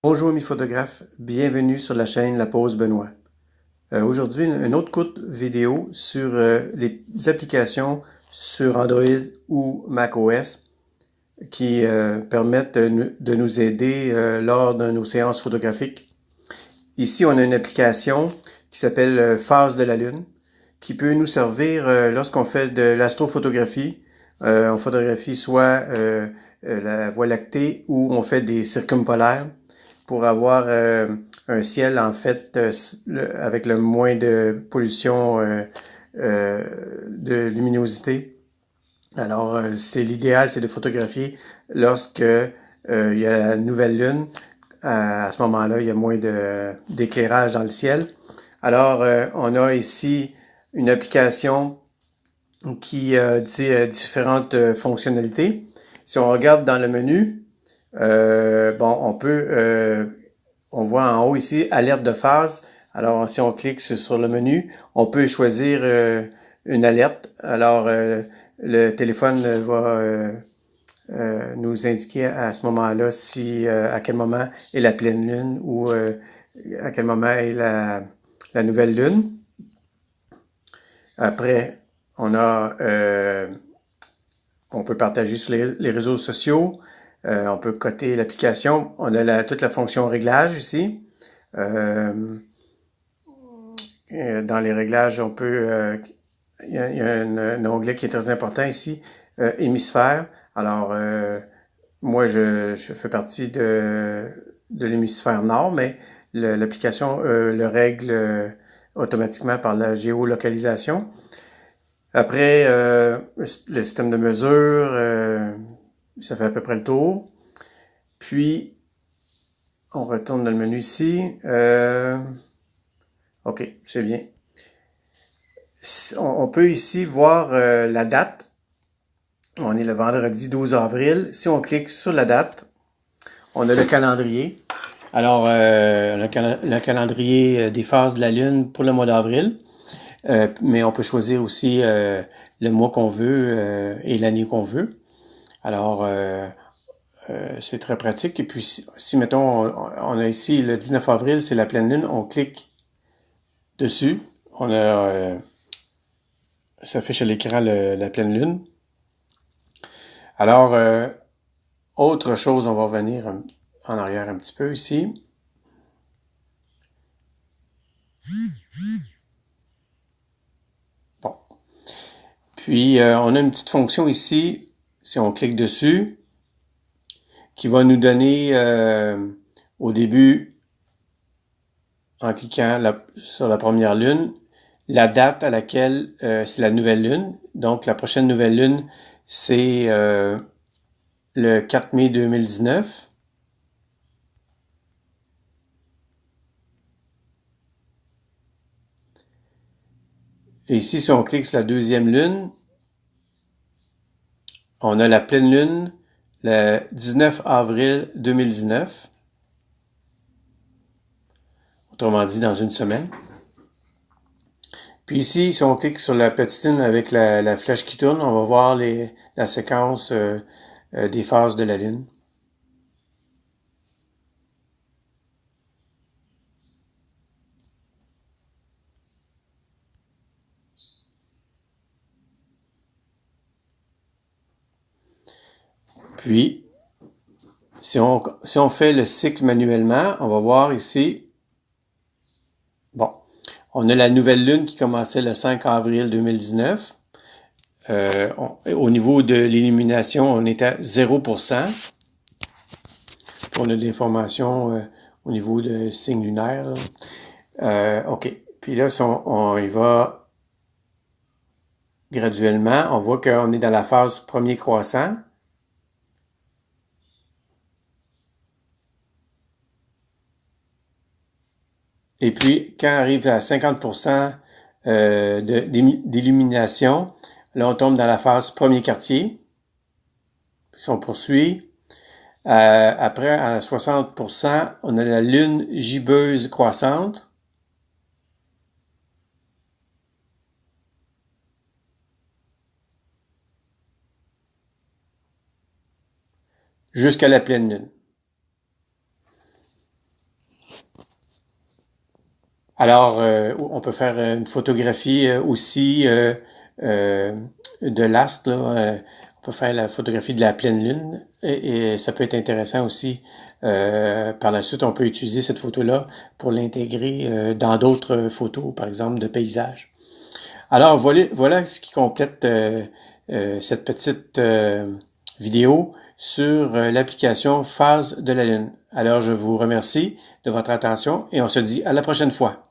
Bonjour amis photographes, bienvenue sur la chaîne La Pause Benoît. Aujourd'hui, une autre courte vidéo sur les applications sur Android ou macOS qui permettent de nous aider lors de nos séances photographiques. Ici, on a une application qui s'appelle Phase de la Lune qui peut nous servir lorsqu'on fait de l'astrophotographie. On photographie soit la Voie lactée ou on fait des circumpolaires pour avoir un ciel en fait avec le moins de pollution de luminosité. Alors, c'est l'idéal, c'est de photographier lorsque il y a la nouvelle lune. À ce moment-là, il y a moins d'éclairage dans le ciel. Alors, on a ici une application qui dit différentes fonctionnalités. Si on regarde dans le menu, on voit en haut ici alerte de phase. Alors, si on clique sur le menu, on peut choisir une alerte. Alors, le téléphone va nous indiquer à ce moment-là si à quel moment est la pleine lune ou à quel moment est la nouvelle lune. Après, on peut partager sur les réseaux sociaux. On peut coter l'application. On a toute la fonction réglage ici. Dans les réglages, il y a un onglet qui est très important ici, hémisphère. Alors, moi, je fais partie de l'hémisphère nord, mais l'application le règle automatiquement par la géolocalisation. Après, le système de mesure, ça fait à peu près le tour. Puis, on retourne dans le menu ici. OK, c'est bien. On peut ici voir la date. On est le vendredi 12 avril. Si on clique sur la date, on a le calendrier. Alors, le calendrier des phases de la Lune pour le mois d'avril. Mais on peut choisir aussi le mois qu'on veut et l'année qu'on veut. Alors, c'est très pratique. Et puis, si mettons, on a ici le 19 avril, c'est la pleine lune, on clique dessus. S'affiche à l'écran la pleine lune. Alors, autre chose, on va revenir en arrière un petit peu ici. Bon. Puis, on a une petite fonction ici, si on clique dessus, qui va nous donner au début, en cliquant sur la première lune, la date à laquelle c'est la nouvelle lune. Donc, la prochaine nouvelle lune, c'est le 4 mai 2019. Et ici, si on clique sur la deuxième lune, on a la pleine lune le 19 avril 2019. Autrement dit, dans une semaine. Puis ici, si on clique sur la petite lune avec la flèche qui tourne, on va voir la séquence des phases de la lune. Puis, si on fait le cycle manuellement, on va voir ici, bon, on a la nouvelle lune qui commençait le 5 avril 2019. Au niveau de l'illumination, on est à 0%. On a de l'information au niveau de signe lunaire. OK. Puis là, si on y va graduellement, on voit qu'on est dans la phase premier croissant. Et puis, quand on arrive à 50% d'illumination, là, on tombe dans la phase premier quartier. Si on poursuit, après, à 60%, on a la lune gibbeuse croissante. Jusqu'à la pleine lune. Alors, on peut faire une photographie aussi de l'astre, là. On peut faire la photographie de la pleine lune et ça peut être intéressant aussi. Par la suite, on peut utiliser cette photo-là pour l'intégrer dans d'autres photos, par exemple de paysages. Alors, voilà ce qui complète cette petite vidéo sur l'application Phase de la Lune. Alors, je vous remercie de votre attention et on se dit à la prochaine fois.